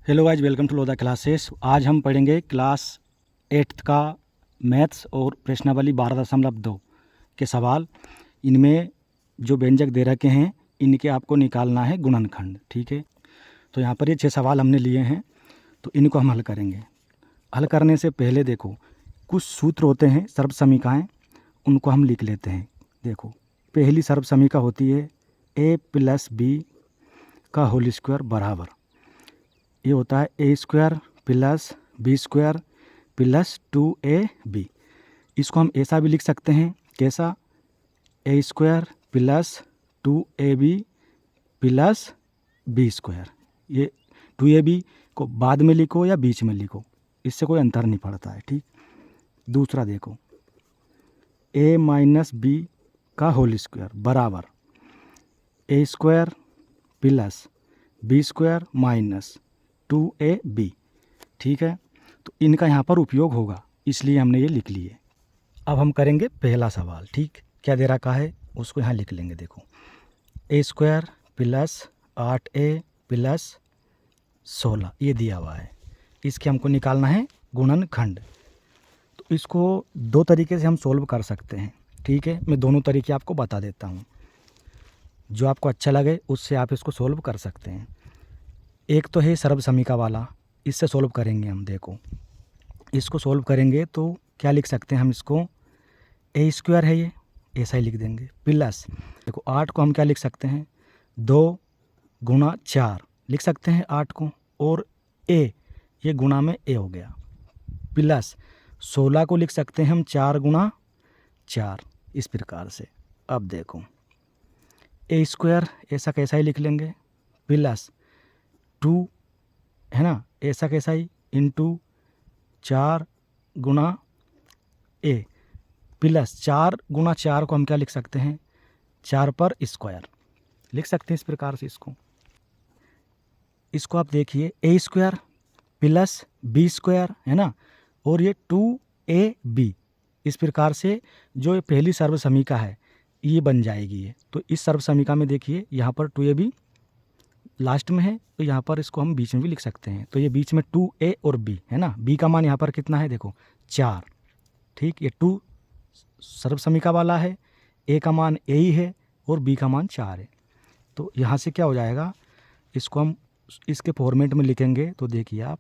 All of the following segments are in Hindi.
Hello guys, welcome to Lodha classes. आज हम पढ़ेंगे क्लास 8th का मैथ्स और प्रश्नावली 12.2 के सवाल। इनमें जो व्यंजक दे रखे हैं इनके आपको निकालना है गुणनखंड। ठीक है, तो यहाँ पर ये 6 सवाल हमने लिए हैं, तो इनको हम हल करेंगे। हल करने से पहले देखो, कुछ सूत्र होते हैं सर्व समीकाएँ, उनको हम लिख लेते हैं। देखो, पहली सर्व समीका होती है a + b का होल स्क्वायर बराबर, ये होता है a² + b² + 2ab। इसको हम ऐसा भी लिख सकते हैं, कैसा, a² + 2ab + b²। ये 2ab को बाद में लिखो या बीच में लिखो, इससे कोई अंतर नहीं पड़ता है। ठीक, दूसरा देखो, a - b का होल स्क्वायर बराबर a² + b² - 2ab। ठीक है, तो इनका यहाँ पर उपयोग होगा, इसलिए हमने ये लिख लिए। अब हम करेंगे पहला सवाल। ठीक, क्या दे रखा है उसको यहाँ लिख लेंगे। देखो, a² + 8a + 16 ये दिया हुआ है, इसके हमको निकालना है गुणनखंड। तो इसको दो तरीके से हम सोल्व कर सकते हैं। ठीक है, मैं दोनों तरीके आपको बता देता हूँ, जो आपको अच्छा लगे उससे आप इसको सोल्व कर सकते हैं। एक तो है सर्व समीका वाला, इससे सोल्व करेंगे हम। देखो, इसको सोल्व करेंगे तो क्या लिख सकते हैं हम, इसको a² है ये, ऐसा ही लिख देंगे, प्लस देखो 8 को हम क्या लिख सकते हैं, 2 × 4 लिख सकते हैं 8 को, और a ये गुणा में a हो गया, प्लस 16 को लिख सकते हैं हम 4 × 4 इस प्रकार से। अब देखो, a² ऐसा कैसा ही लिख लेंगे, प्लस 2 है ना, ऐसा कैसा ही, इंटू 4 × a, प्लस 4 × 4 को हम क्या लिख सकते हैं, 4 पर स्क्वायर लिख सकते हैं इस प्रकार से। इसको आप देखिए, a² + b² है ना, और ये 2ab, इस प्रकार से जो ये पहली सर्व समीका है ये बन जाएगी ये। तो इस सर्व समीका में देखिए, यहाँ पर 2ab लास्ट में है, तो यहाँ पर इसको हम बीच में भी लिख सकते हैं। तो ये बीच में 2a और b है ना, b का मान यहाँ पर कितना है, देखो 4। ठीक, ये 2 सर्व समीका वाला है, a का मान a ही है और b का मान 4 है। तो यहाँ से क्या हो जाएगा, इसको हम इसके फॉर्मेट में लिखेंगे तो देखिए आप,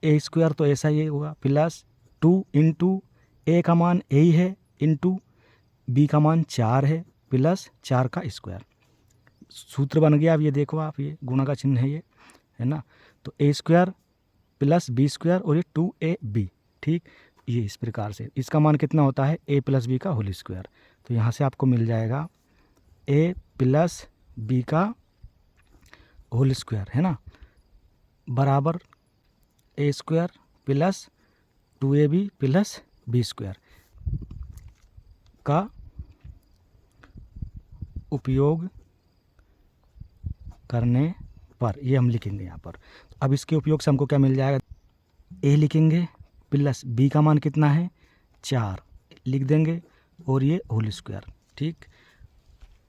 a² तो ऐसा ही होगा, प्लस 2 × a का मान a ही है, इंटू b का मान 4 है, प्लस 4 का स्क्वायर। सूत्र बन गया। अब ये देखो आप, ये गुणा का चिन्ह है ये, है ना। तो a² + b² और ये 2ab। ठीक, ये इस प्रकार से, इसका मान कितना होता है, a + b का होल स्क्वायर। तो यहाँ से आपको मिल जाएगा a + b का होल स्क्वायर, है ना, बराबर a² + 2ab + b² का उपयोग करने पर, ये हम लिखेंगे यहाँ पर। अब इसके उपयोग से हमको क्या मिल जाएगा, a लिखेंगे, प्लस b का मान कितना है, 4 लिख देंगे, और ये होल स्क्वायर। ठीक,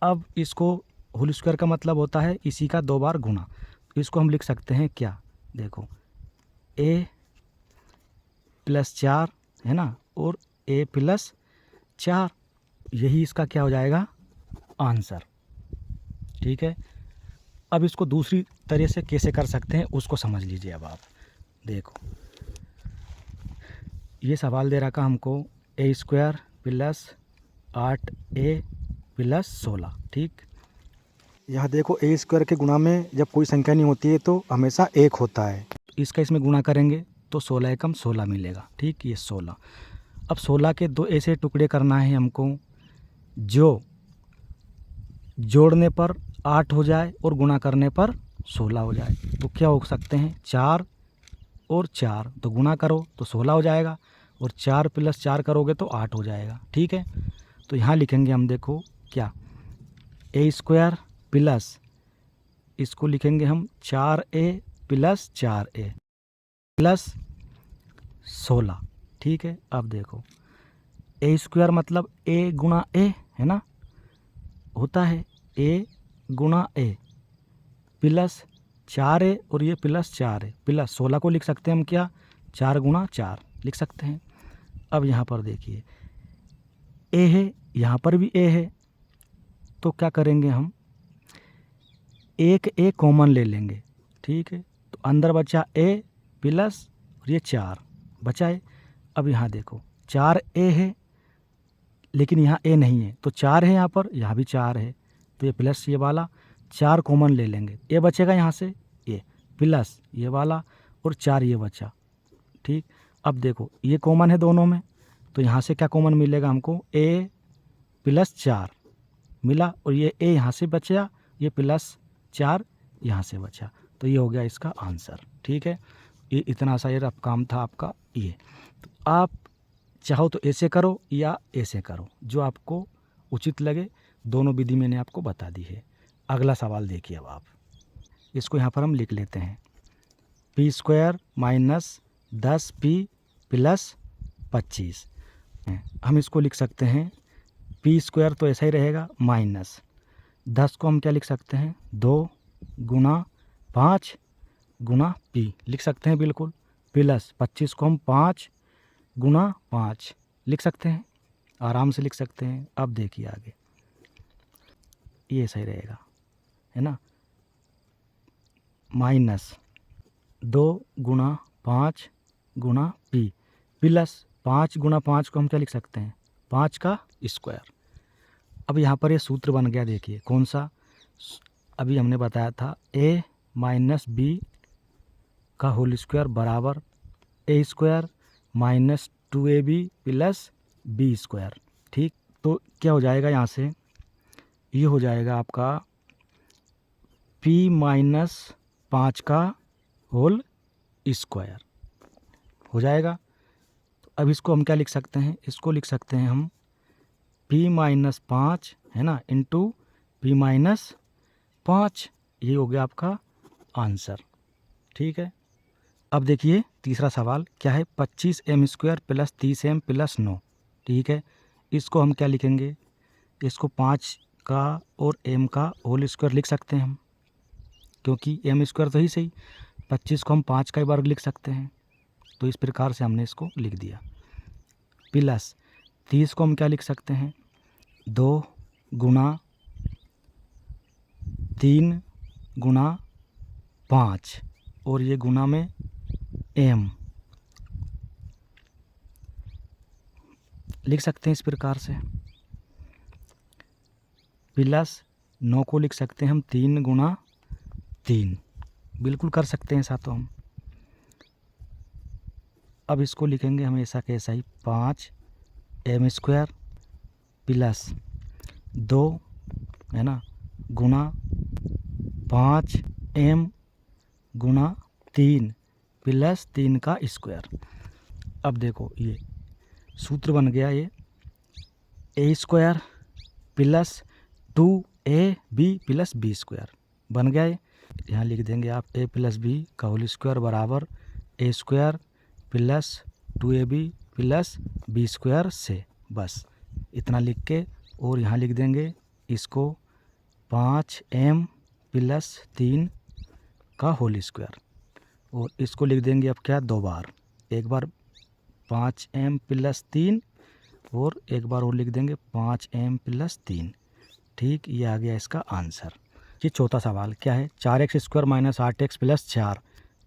अब इसको होल स्क्वायर का मतलब होता है इसी का 2 बार गुणा। इसको हम लिख सकते हैं क्या, देखो a + 4 है ना, और a + 4, यही इसका क्या हो जाएगा, आंसर। ठीक है, अब इसको दूसरी तरह से कैसे कर सकते हैं उसको समझ लीजिए। अब आप देखो, ये सवाल दे रखा हमको a² + 8a + 16। ठीक, यहाँ देखो, a² के गुणा में जब कोई संख्या नहीं होती है तो हमेशा 1 होता है। इसका इसमें गुणा करेंगे तो 16 एकम 16 मिलेगा। ठीक, ये 16। अब 16 के 2 ऐसे टुकड़े करना है हमको जो जोड़ने पर 8 हो जाए और गुणा करने पर 16 हो जाए। तो क्या हो सकते हैं, 4 और 4, तो गुणा करो तो 16 हो जाएगा, और 4 + 4 करोगे तो 8 हो जाएगा। ठीक है, तो यहाँ लिखेंगे हम, देखो क्या, a² प्लस, इसको लिखेंगे हम 4a + 4a + 16। ठीक है, अब देखो, a² मतलब a × a है ना, होता है a × a, प्लस 4 है और ये प्लस 4 है, प्लस 16 को लिख सकते हैं हम क्या, 4 गुणा 4 लिख सकते हैं। अब यहाँ पर देखिए ए है, यहाँ पर भी ए है, तो क्या करेंगे हम, एक ए कॉमन ले लेंगे, ठीक है। तो अंदर बचा ए प्लस और ये 4 बचा है। अब यहाँ देखो 4 ए है लेकिन यहाँ ए नहीं है, तो 4 है यहाँ पर, यहाँ भी 4 है, तो ये प्लस ये वाला 4 कॉमन ले लेंगे, ए बचेगा यहाँ से, ये प्लस ये वाला और 4 ये बचा, ठीक। अब देखो ये कॉमन है दोनों में, तो यहाँ से क्या कॉमन मिलेगा हमको, ए प्लस 4 मिला और ये ए यहाँ से बचा, ये प्लस 4 यहाँ से बचा, तो ये हो गया इसका आंसर, ठीक है। ये इतना सा ये रफ काम था आपका ये। तो आप चाहो तो ऐसे करो या ऐसे करो, जो आपको उचित लगे, दोनों विधि मैंने आपको बता दी है। अगला सवाल देखिए, अब आप इसको यहाँ पर हम लिख लेते हैं, P square minus 10 P plus 25। हम इसको लिख सकते हैं पी स्क्वायर तो ऐसा ही रहेगा, माइनस 10 को हम क्या लिख सकते हैं, 2 गुणा 5 गुणा पी लिख सकते हैं बिल्कुल, प्लस 25 को हम 5 गुणा 5 लिख सकते हैं, आराम से लिख सकते हैं। अब देखिए आगे, ये सही रहेगा, है ना, माइनस 2 गुणा 5 गुणा पी प्लस 5 गुणा 5 को हम क्या लिख सकते हैं, 5 का स्क्वायर। अब यहाँ पर ये सूत्र बन गया, देखिए कौन सा, अभी हमने बताया था ए माइनस बी का होल स्क्वायर बराबर a square minus 2ab plus B square, ठीक। तो क्या हो जाएगा यहाँ से, ये हो जाएगा आपका p माइनस 5 का होल स्क्वायर हो जाएगा। तो अब इसको हम क्या लिख सकते हैं, इसको लिख सकते हैं हम p माइनस 5 है ना, इंटू p माइनस 5, ये हो गया आपका आंसर, ठीक है। अब देखिए तीसरा सवाल क्या है, 25m square plus 30m plus 9, ठीक है। इसको हम क्या लिखेंगे, इसको 5 का और m का होल स्क्वायर लिख सकते हैं हम, क्योंकि m स्क्वायर तो ही सही, 25 को हम 5 का ही वर्ग लिख सकते हैं, तो इस प्रकार से हमने इसको लिख दिया। प्लस 30 को हम क्या लिख सकते हैं, 2 गुणा 3 गुणा 5 और ये गुणा में m लिख सकते हैं इस प्रकार से। प्लस 9 को लिख सकते हैं हम 3 गुणा 3, बिल्कुल कर सकते हैं साथों हम। अब इसको लिखेंगे हम ऐसा कैसा ही, 5m स्क्वायर प्लस 2 है ना गुणा 5m गुणा 3 प्लस 3 का स्क्वायर। अब देखो ये सूत्र बन गया, ये a square plus 2ab plus B square बन गया। यहाँ लिख देंगे आप a प्लस बी का होल स्क्वायर बराबर a square plus 2ab plus B square से, बस इतना लिख के और यहाँ लिख देंगे इसको 5m प्लस 3 का होल स्क्वायर, और इसको लिख देंगे अब क्या, 2 बार, एक बार 5m प्लस 3 और एक बार और लिख देंगे 5m प्लस 3, ठीक। ये आ गया इसका आंसर। ये चौथा सवाल क्या है, 4x square minus 8x plus 4,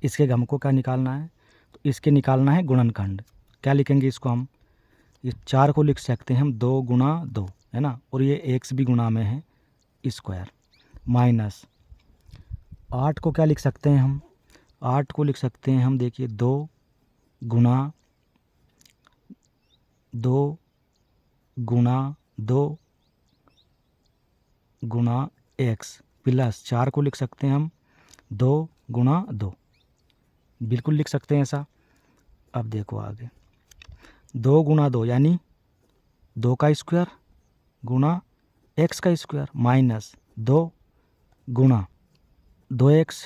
इसके घम को क्या निकालना है, तो इसके निकालना है गुणनखंड। क्या लिखेंगे इसको हम, इस 4 को लिख सकते हैं हम 2 गुणा 2 है ना, और ये x भी गुणा में है स्क्वायर, माइनस 8 को क्या लिख सकते हैं हम, 8 को लिख सकते हैं हम, देखिए 2 गुणा 2 गुणा x प्लस 4 को लिख सकते हैं हम 2 गुणा 2, बिल्कुल लिख सकते हैं ऐसा। अब देखो आगे, 2 गुणा 2 यानी 2 का स्क्वायर गुणा x का स्क्वायर माइनस 2 गुणा 2x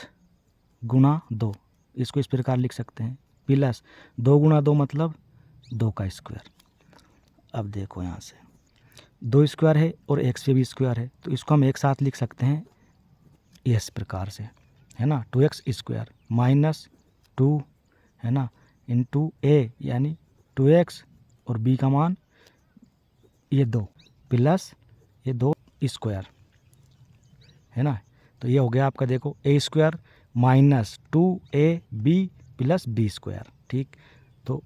गुणा 2, इसको इस प्रकार लिख सकते हैं, प्लस 2 गुणा 2 मतलब 2 का स्क्वायर। अब देखो यहाँ से 2 स्क्वायर है और x पे भी स्क्वायर है, तो इसको हम एक साथ लिख सकते हैं इस प्रकार से, है ना, 2x स्क्वायर माइनस 2 है ना इंटू ए यानी 2x और b का मान ये 2 प्लस ये 2 स्क्वायर है ना। तो ये हो गया आपका देखो a square minus 2ab plus B square. ठीक, तो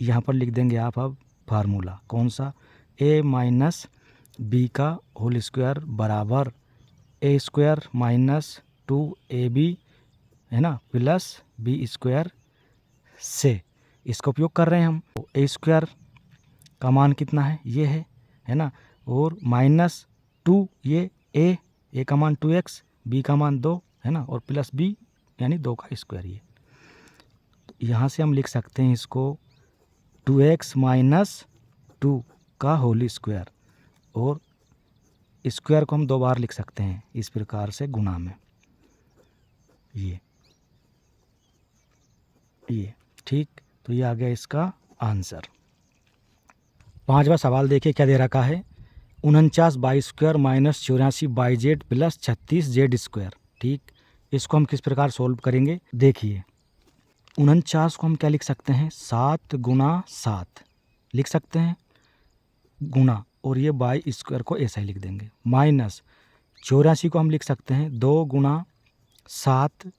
यहाँ पर लिख देंगे आप अब फार्मूला कौन सा, a माइनस बी का होल स्क्वायर बराबर ए स्क्वायर माइनस 2ab है ना प्लस बी स्क्वायर से इसका उपयोग कर रहे हैं हम। ए स्क्वायर का मान कितना है, ये है ना, और माइनस 2 ये ए का मान 2x, बी का मान 2 है ना, और प्लस बी यानी 2 का स्क्वायर। ये तो यहाँ से हम लिख सकते हैं इसको 2x माइनस 2 का होल स्क्वायर, और स्क्वायर को हम 2 बार लिख सकते हैं इस प्रकार से गुणा में ये ठीक। तो ये आ गया इसका आंसर। 5वां सवाल देखिए क्या दे रखा है, 49 by square minus 84 by Z plus 36 Z square. ठीक, इसको हम किस प्रकार सोल्व करेंगे, देखिए 49 को हम क्या लिख सकते हैं, 7 गुना 7 लिख सकते हैं गुना, और ये बाई स्क्वायर को ऐसा ही लिख देंगे, माइनस 84 को हम लिख सकते हैं 2 गुना 7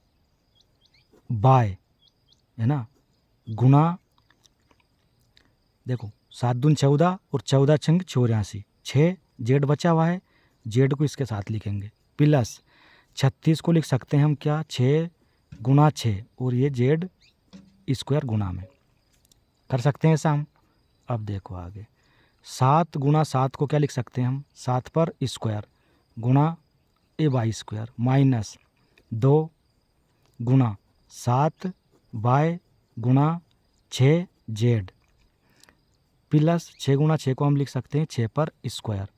बाय है ना गुना, देखो 7 दून 14 और 14 छंग 84, 6 जेड बचा हुआ है, जेड को इसके साथ लिखेंगे, प्लस 36 को लिख सकते हैं हम क्या 6 गुना 6, और ये जेड स्क्वायर गुना में कर सकते हैं ऐसा हम। अब देखो आगे 7 गुना 7 को क्या लिख सकते हैं हम, 7 पर स्क्वायर गुना ए बाई स्क्वायर माइनस 2 गुना 7 बाय गुना 6 जेड प्लस 6 गुना 6 को हम लिख सकते हैं 6 पर स्क्वायर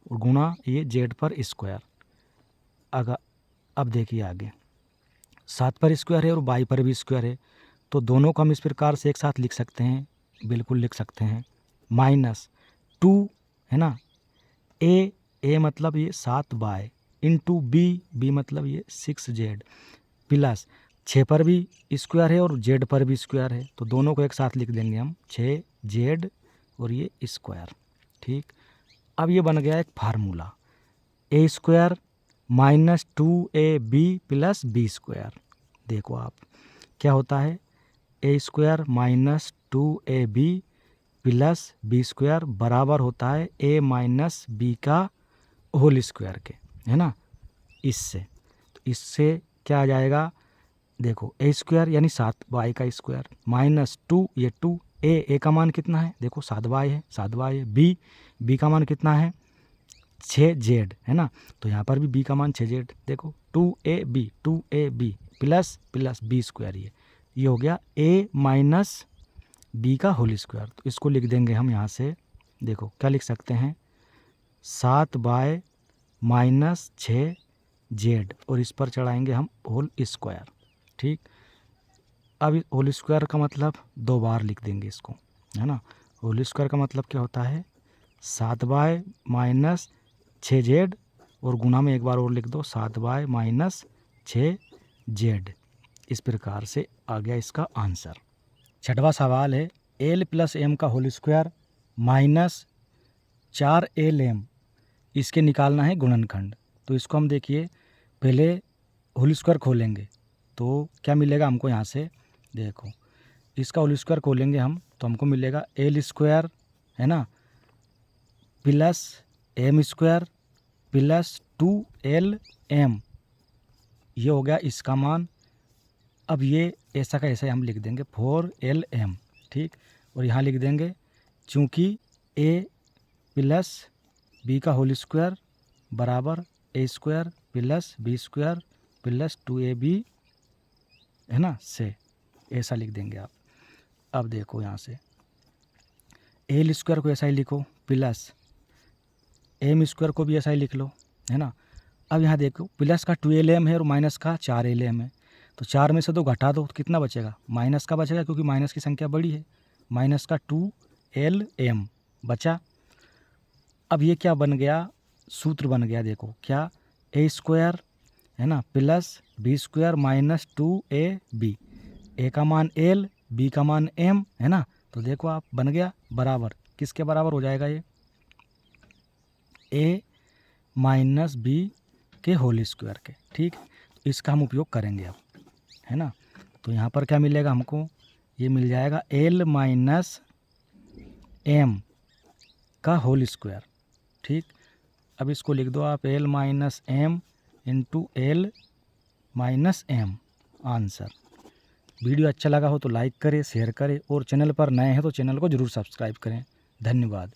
और गुना ये जेड पर स्क्वायर। अगर अब देखिए आगे 7 पर स्क्वायर है और बाई पर भी स्क्वायर है, तो दोनों को हम इस प्रकार से एक साथ लिख सकते हैं, बिल्कुल लिख सकते हैं, माइनस 2 है ना, ए मतलब ये 7 बाय इंटू बी मतलब ये 6 जेड प्लस 6 पर भी स्क्वायर है और जेड पर भी स्क्वायर है, तो दोनों को एक साथ लिख देंगे हम 6 जेड और ये स्क्वायर। ठीक, अब ये बन गया एक formula, a square minus 2ab plus B square. देखो आप क्या होता है, a square minus 2ab plus B square बराबर होता है ए माइनस बी का होल स्क्वायर के, है ना। इससे तो इससे क्या आ जाएगा, देखो ए स्क्वायर यानी 7 बाई का स्क्वायर माइनस 2 ये 2 ए का मान कितना है, देखो 7 बाई है, 7 बाई है, बी का मान कितना है 6 जेड है ना, तो यहाँ पर भी बी का मान 6 जेड, देखो 2ab प्लस बी स्क्वायर, ये हो गया ए माइनस बी का होल स्क्वायर। तो इसको लिख देंगे हम यहाँ से, देखो क्या लिख सकते हैं 7 बाय माइनस 6 जेड और इस पर चढ़ाएंगे हम होल स्क्वायर। ठीक, अब होल स्क्वायर का मतलब 2 बार लिख देंगे इसको, है ना। होल स्क्वायर का मतलब क्या होता है 7 बाय माइनस 6 जेड और गुना में एक बार और लिख दो 7 बाय माइनस 6 जेड। इस प्रकार से आ गया इसका आंसर। 6वां सवाल है एल प्लस एम का होल स्क्वायर माइनस 4LM, इसके निकालना है गुणनखंड। तो इसको हम देखिए पहले होल स्क्वायर खोलेंगे तो क्या मिलेगा हमको, यहाँ से देखो इसका होल स्क्वायर खोलेंगे हम तो हमको मिलेगा एल स्क्वायर है ना plus M square plus 2LM, ये हो गया इसका मान। अब ये ऐसा का ऐसा हम लिख देंगे 4LM। ठीक, और यहाँ लिख देंगे चूँकि ए प्लस बी का होल स्क्वायर बराबर a square plus B square plus 2ab है ना, से ऐसा लिख देंगे आप। अब देखो यहाँ से एल स्क्वायर को ऐसा ही लिखो प्लस एम स्क्वायर को भी ऐसा ही लिख लो, है ना। अब यहाँ देखो प्लस का 2LM है और माइनस का 4LM है, तो 4 में से 2 घटा दो तो कितना बचेगा, माइनस का बचेगा क्योंकि माइनस की संख्या बड़ी है, माइनस का 2LM बचा। अब ये क्या बन गया, सूत्र बन गया, देखो क्या ए स्क्वायर है ना, plus B square minus 2ab, ए का मान l, बी का मान m, है ना। तो देखो आप बन गया बराबर, किसके बराबर हो जाएगा ये, a माइनस बी के होल स्क्वायर के। ठीक, तो इसका हम उपयोग करेंगे अब, है ना। तो यहाँ पर क्या मिलेगा हमको, ये मिल जाएगा l माइनस m का होल स्क्वायर। ठीक, अब इसको लिख दो आप l minus m into l minus m, answer. Video अच्छा लगा हो तो लाइक करें, शेयर करें और चैनल पर नए हैं तो चैनल को ज़रूर सब्सक्राइब करें। धन्यवाद।